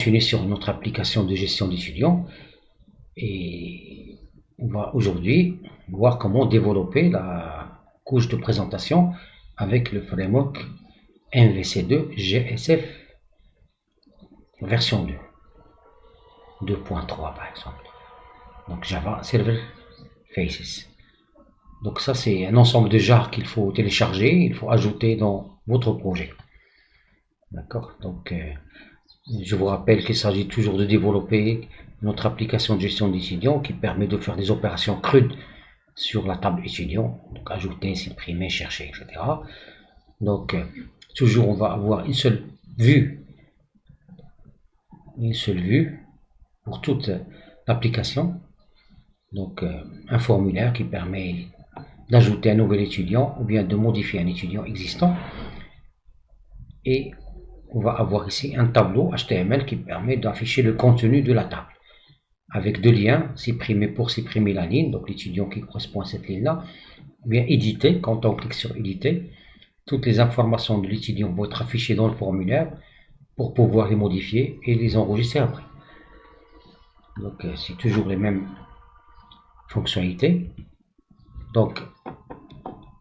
Continuer sur notre application de gestion d'étudiants et on va aujourd'hui voir comment développer la couche de présentation avec le framework MVC2 GSF version 2 2.3 par exemple, donc Java Server Faces. Donc ça c'est un ensemble de jars qu'il faut télécharger, il faut ajouter dans votre projet, d'accord. Donc je vous rappelle qu'il s'agit toujours de développer notre application de gestion d'étudiants qui permet de faire des opérations crudes sur la table étudiant, donc ajouter, supprimer, chercher, etc. Donc toujours on va avoir une seule vue pour toute l'application. Donc un formulaire qui permet d'ajouter un nouvel étudiant ou bien de modifier un étudiant existant. Et on va avoir ici un tableau HTML qui permet d'afficher le contenu de la table avec deux liens, supprimer pour supprimer la ligne, donc l'étudiant qui correspond à cette ligne-là, ou bien éditer. Quand on clique sur éditer, toutes les informations de l'étudiant vont être affichées dans le formulaire pour pouvoir les modifier et les enregistrer après. Donc c'est toujours les mêmes fonctionnalités. Donc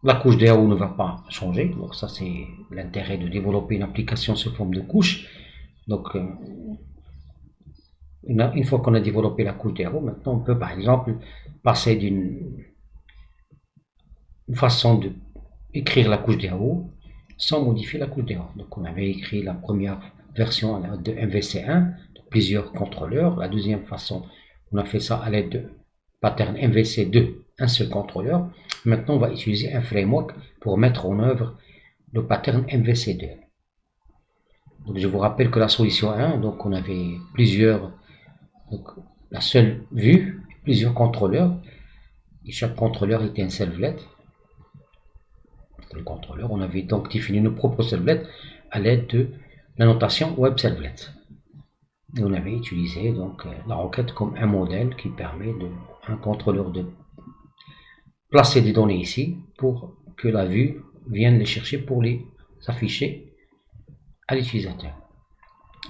la couche DAO ne va pas changer, donc ça c'est l'intérêt de développer une application sous forme de couche. Donc une fois qu'on a développé la couche DAO, maintenant on peut par exemple passer d'une façon de écrire la couche DAO sans modifier la couche DAO. Donc on avait écrit la première version de MVC1, de plusieurs contrôleurs. La deuxième façon, on a fait ça à l'aide de pattern MVC2, un seul contrôleur. Maintenant on va utiliser un framework pour mettre en œuvre le pattern MVC2. Donc je vous rappelle que la solution 1, donc on avait plusieurs, donc la seule vue, plusieurs contrôleurs, et chaque contrôleur était un servlet. Le contrôleur, on avait donc défini nos propres servlets à l'aide de la notation web servlet. Et on avait utilisé donc la requête comme un modèle qui permet un contrôleur de placer des données ici pour que la vue vienne les chercher pour les afficher à l'utilisateur.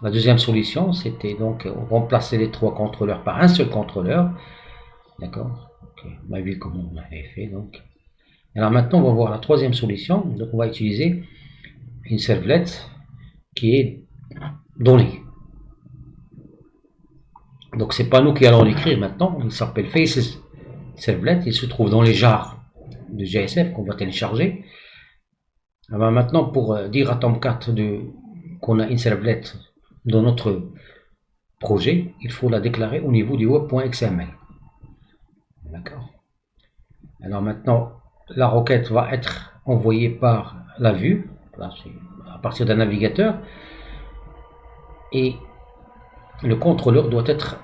La deuxième solution, c'était donc remplacer les trois contrôleurs par un seul contrôleur. D'accord. On a vu comment on avait fait. Donc, alors maintenant, on va voir la troisième solution. Donc, on va utiliser une servlet qui est donnée. Donc, c'est pas nous qui allons l'écrire maintenant. Il s'appelle Faces Servlet. Il se trouve dans les jars de GSF qu'on va télécharger. Alors maintenant, pour dire à Tomcat qu'on a une servlet dans notre projet, il faut la déclarer au niveau du web.xml. D'accord. Alors maintenant, la requête va être envoyée par la vue, là, à partir d'un navigateur, et le contrôleur doit être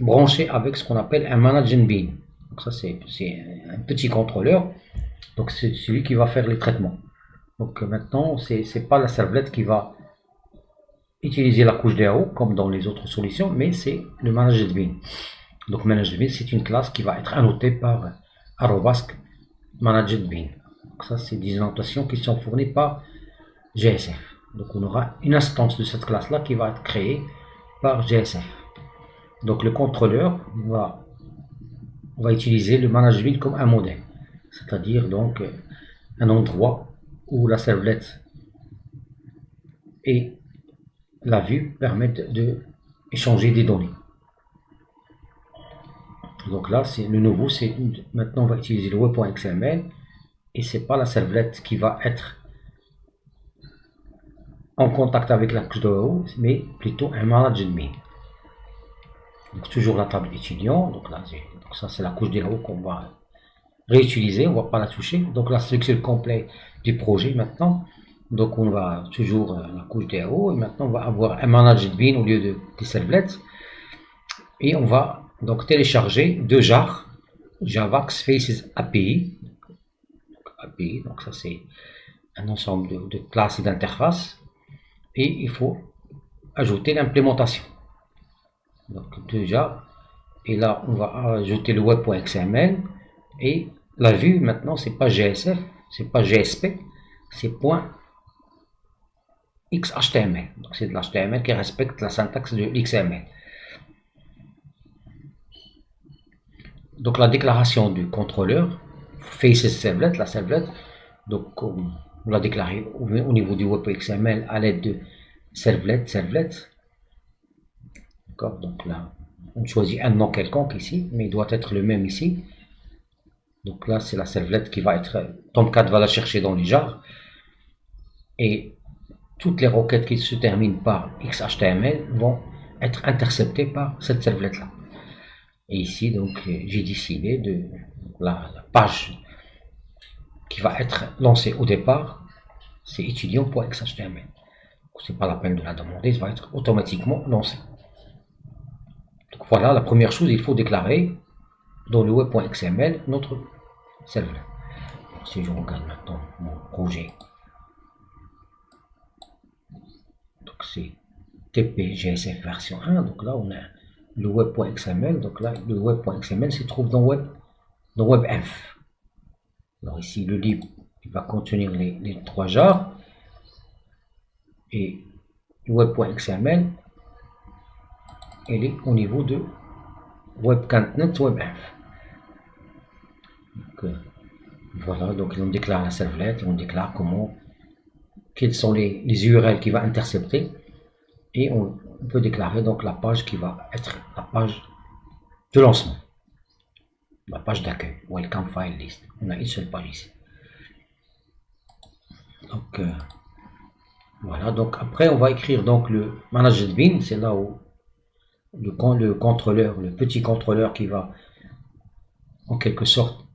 branché avec ce qu'on appelle un managing bean. Donc ça c'est un petit contrôleur, donc c'est celui qui va faire les traitements. Donc maintenant, c'est pas la servlette qui va utiliser la couche DAO comme dans les autres solutions, mais c'est le managed bean. Donc managed bean, c'est une classe qui va être annotée par @managed bean. Donc ça, c'est des annotations qui sont fournies par GSF. Donc on aura une instance de cette classe là qui va être créée par GSF. Donc le contrôleur va utiliser le managed bean comme un modèle, c'est-à-dire donc un endroit où la servlette et la vue permettent d'échanger des données. Donc là, c'est le nouveau, c'est maintenant on va utiliser le web.xml et c'est pas la servlette qui va être en contact avec la couche DAO, mais plutôt un managed bean. Donc toujours la table étudiant, donc là, donc ça c'est la couche DAO qu'on va réutiliser, on va pas la toucher. Donc la structure complète du projet maintenant. Donc on va toujours la couche DAO et maintenant on va avoir un managed bean au lieu des servlets et on va donc télécharger deux jars Javax Faces API. Donc ça c'est un ensemble de classes et d'interfaces et il faut ajouter l'implémentation. Donc déjà, et là on va ajouter le web.xml et la vue maintenant c'est pas GSF, c'est pas GSP, c'est XHTML. Donc c'est de l'HTML qui respecte la syntaxe de l'XML. Donc la déclaration du contrôleur, faces servlet, la servlet, donc on l'a déclaré au niveau du web XML à l'aide de servlet. D'accord, donc là, on choisit un nom quelconque ici, mais il doit être le même ici. Donc là, c'est la servlet qui va être, Tomcat va la chercher dans les jars. Et toutes les requêtes qui se terminent par XHTML vont être interceptées par cette servlet-là. Et ici, donc, j'ai décidé de la page qui va être lancée au départ, c'est étudiant.xhtml. C'est pas la peine de la demander, ça va être automatiquement lancé. Donc voilà, la première chose, il faut déclarer dans le web.xml notre servlet. Si je regarde maintenant mon projet, donc c'est TP GSF version 1, donc là on a le web.xml, donc là le web.xml se trouve dans WebEnv. Alors ici le lib il va contenir les trois jars et le web.xml elle est au niveau de webContentNet WebEnv. Donc, voilà, donc on déclare la servlet et on déclare quels sont les URL qui va intercepter et on peut déclarer donc la page qui va être la page de lancement, la page d'accueil, Welcome File List. On a une seule page ici. Donc voilà, donc après on va écrire donc le managed bin, c'est là où le contrôleur, le petit contrôleur qui va en quelque sorte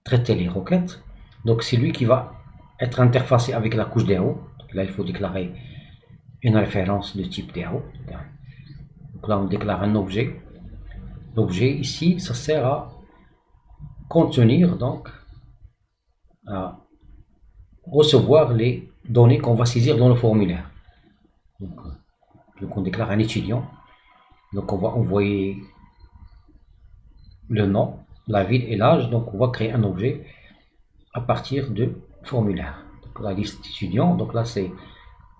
traiter les requêtes. Donc c'est lui qui va être interfacé avec la couche DAO. Là il faut déclarer une référence de type DAO. Donc là on déclare un objet. L'objet ici ça sert à contenir, donc à recevoir les données qu'on va saisir dans le formulaire. Donc on déclare un étudiant. Donc on va envoyer le nom, la ville et l'âge. Donc on va créer un objet à partir de formulaire. Donc la liste étudiant, donc là c'est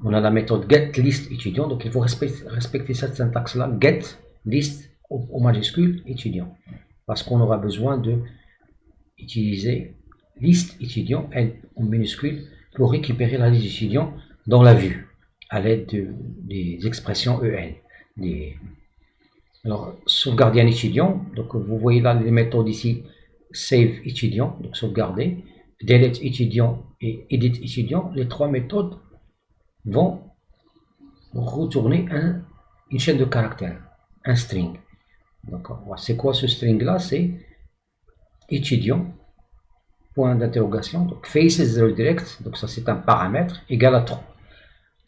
on a la méthode getListEtudiant, donc il faut respecter cette syntaxe là, getList au majuscule étudiant, parce qu'on aura besoin de utiliser liste étudiant L en minuscule pour récupérer la liste étudiant dans la vue à l'aide des expressions EL. Alors sauvegarder un étudiant, donc vous voyez là les méthodes ici, save étudiant, donc sauvegarder, delete étudiant et edit étudiant, les trois méthodes vont retourner une chaîne de caractères, un string. C'est quoi ce string là? C'est étudiant, point d'interrogation, donc faces redirect, donc ça c'est un paramètre égal à 3.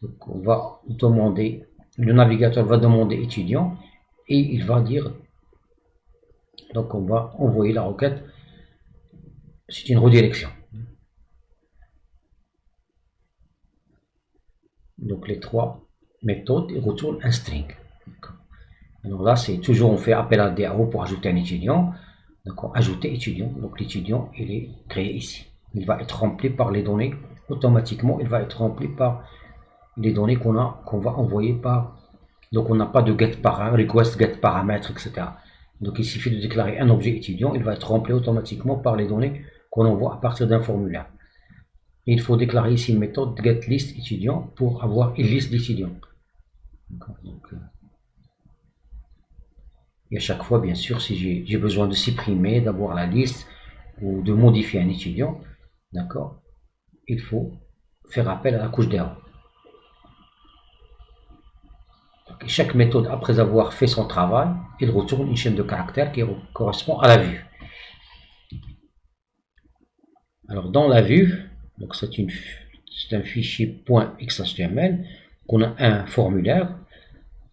Donc on va demander, le navigateur va demander étudiant et il va dire, donc on va envoyer la requête, c'est une redirection. Donc les trois méthodes retournent un string. Alors là c'est toujours on fait appel à DAO pour ajouter un étudiant. Donc ajouter étudiant, donc l'étudiant il est créé ici. Il va être rempli par les données automatiquement, il va être rempli par les données qu'on va envoyer par. Donc on n'a pas de request get paramètres, etc. Donc il suffit de déclarer un objet étudiant, il va être rempli automatiquement par les données qu'on envoie à partir d'un formulaire. Et il faut déclarer ici une méthode getListEtudiant pour avoir une liste d'étudiants. Et à chaque fois, bien sûr, si j'ai besoin de supprimer, d'avoir la liste ou de modifier un étudiant, d'accord, il faut faire appel à la couche DAO. Chaque méthode, après avoir fait son travail, il retourne une chaîne de caractères qui correspond à la vue. Alors dans la vue, donc c'est un fichier .xhtml qu'on a un formulaire.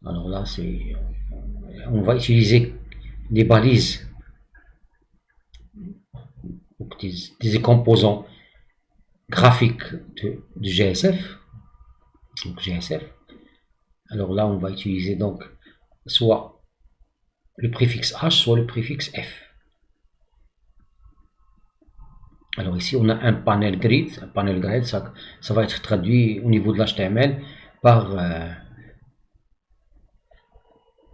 Alors là, on va utiliser des balises, donc des composants graphiques de GSF. Donc GSF. Alors là, on va utiliser donc soit le préfixe H, soit le préfixe F. Alors ici, on a un panel grid. Un panel grid, ça va être traduit au niveau de l'HTML par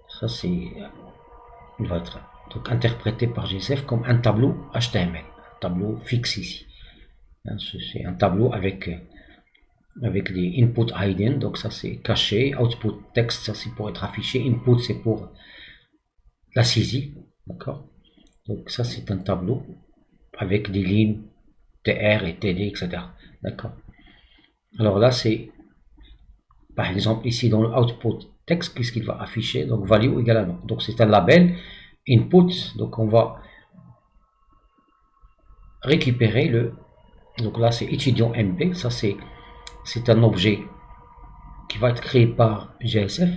ça c'est il va être donc interprété par GSF comme un tableau HTML, un tableau fixe ici. C'est un tableau avec les input hidden, donc ça c'est caché, output text, ça c'est pour être affiché, input c'est pour la saisie, d'accord. Donc ça c'est un tableau avec des lignes TR et TD, etc. D'accord. Alors là c'est, par exemple ici dans le output text, qu'est-ce qu'il va afficher? Donc value égale à non. Donc c'est un label input, donc on va récupérer le, donc là c'est étudiant MB, ça c'est un objet qui va être créé par GSF.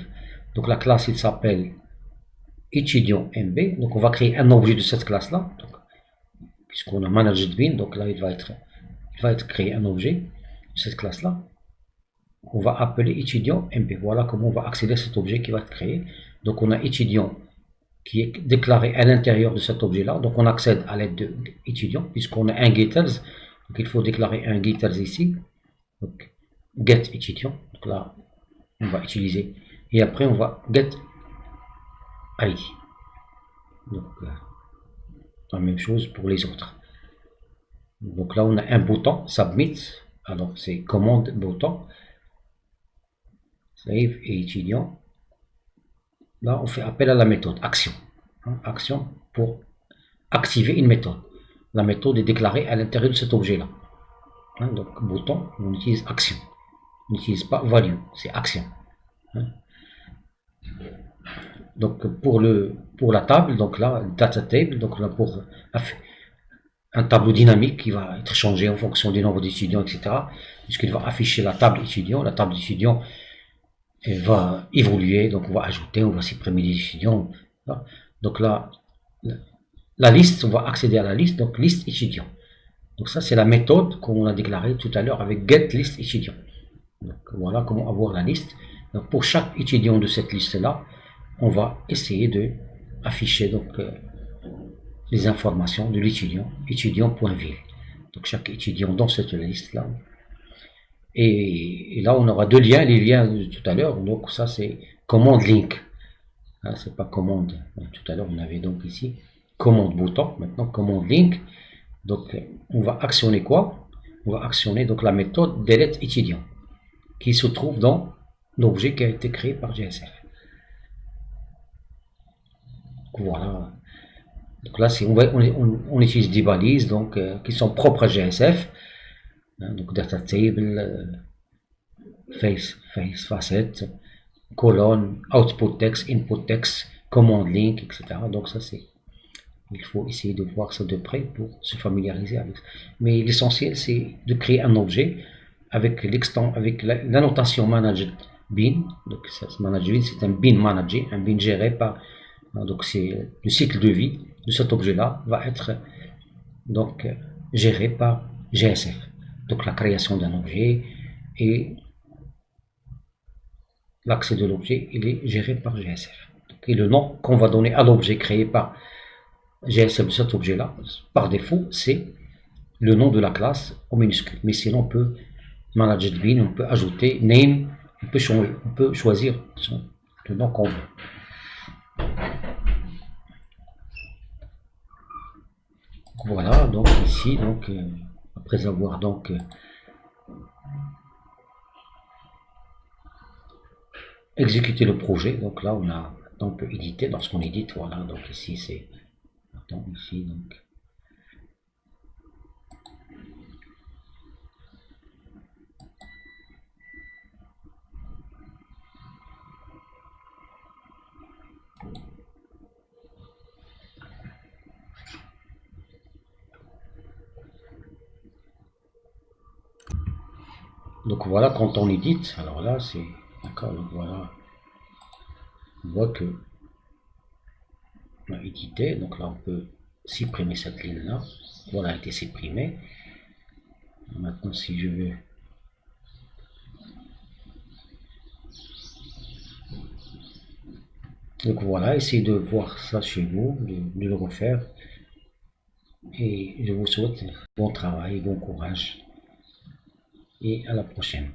Donc la classe il s'appelle étudiant MB, donc on va créer un objet de cette classe là, puisqu'on a managed bin, donc là il va être créé un objet de cette classe là, on va appeler étudiant MB. Voilà comment on va accéder à cet objet qui va être créé. Donc on a étudiant qui est déclaré à l'intérieur de cet objet là, donc on accède à l'aide de étudiant puisqu'on a un getTels, donc il faut déclarer un getTels ici, donc get étudiant, donc là on va utiliser, et après on va get ID, donc la même chose pour les autres. Donc là on a un bouton submit, alors c'est commande bouton save et étudiant. Là on fait appel à la méthode action, action pour activer une méthode. La méthode est déclarée à l'intérieur de cet objet là, donc bouton, on utilise action, on n'utilise pas value, c'est action. Donc pour la table, donc là data table, donc là pour un tableau dynamique qui va être changé en fonction du nombre d'étudiants, etc. Puisqu'il va afficher la table étudiant. La table d'étudiants va évoluer, donc on va ajouter, on va supprimer des étudiants. Donc là, la liste, on va accéder à la liste, donc liste étudiant. Donc ça, c'est la méthode qu'on a déclarée tout à l'heure avec get list étudiant. Donc voilà comment avoir la liste. Donc pour chaque étudiant de cette liste-là, on va essayer de afficher donc les informations de l'étudiant, étudiant.ville. Donc chaque étudiant dans cette liste-là. Et là, on aura deux liens, les liens de tout à l'heure. Donc ça, c'est commande link. C'est pas commande. Tout à l'heure, on avait donc ici commande bouton. Maintenant, commande link. Donc, on va actionner quoi? On va actionner donc la méthode delete étudiant qui se trouve dans l'objet qui a été créé par GSF. Voilà. Donc là, on utilise des balises donc, qui sont propres à GSF. Donc data table, facet, colonne, output text, input text, command link, etc. Donc ça c'est, il faut essayer de voir ça de près pour se familiariser avec. Mais l'essentiel c'est de créer un objet avec la notation managed bin. Donc ça, managed bin c'est un bin managé, un bin géré par. Donc c'est le cycle de vie de cet objet-là va être donc géré par GSF. Donc la création d'un objet et l'accès de l'objet, il est géré par GSF. Et le nom qu'on va donner à l'objet créé par GSF de cet objet-là, par défaut, c'est le nom de la classe en minuscule. Mais sinon, on peut manager bin, on peut ajouter name, on peut choisir le nom qu'on veut. Voilà, donc ici, donc après avoir donc exécuté le projet, donc là on peut éditer. Lorsqu'on édite, voilà, donc ici c'est ici donc voilà, quand on édite, alors là c'est d'accord, donc voilà, on voit que on a édité, donc là on peut supprimer cette ligne là, voilà, a été supprimée. Maintenant si je veux donc voilà, essayez de voir ça chez vous, de le refaire, et je vous souhaite bon travail, bon courage et à la prochaine.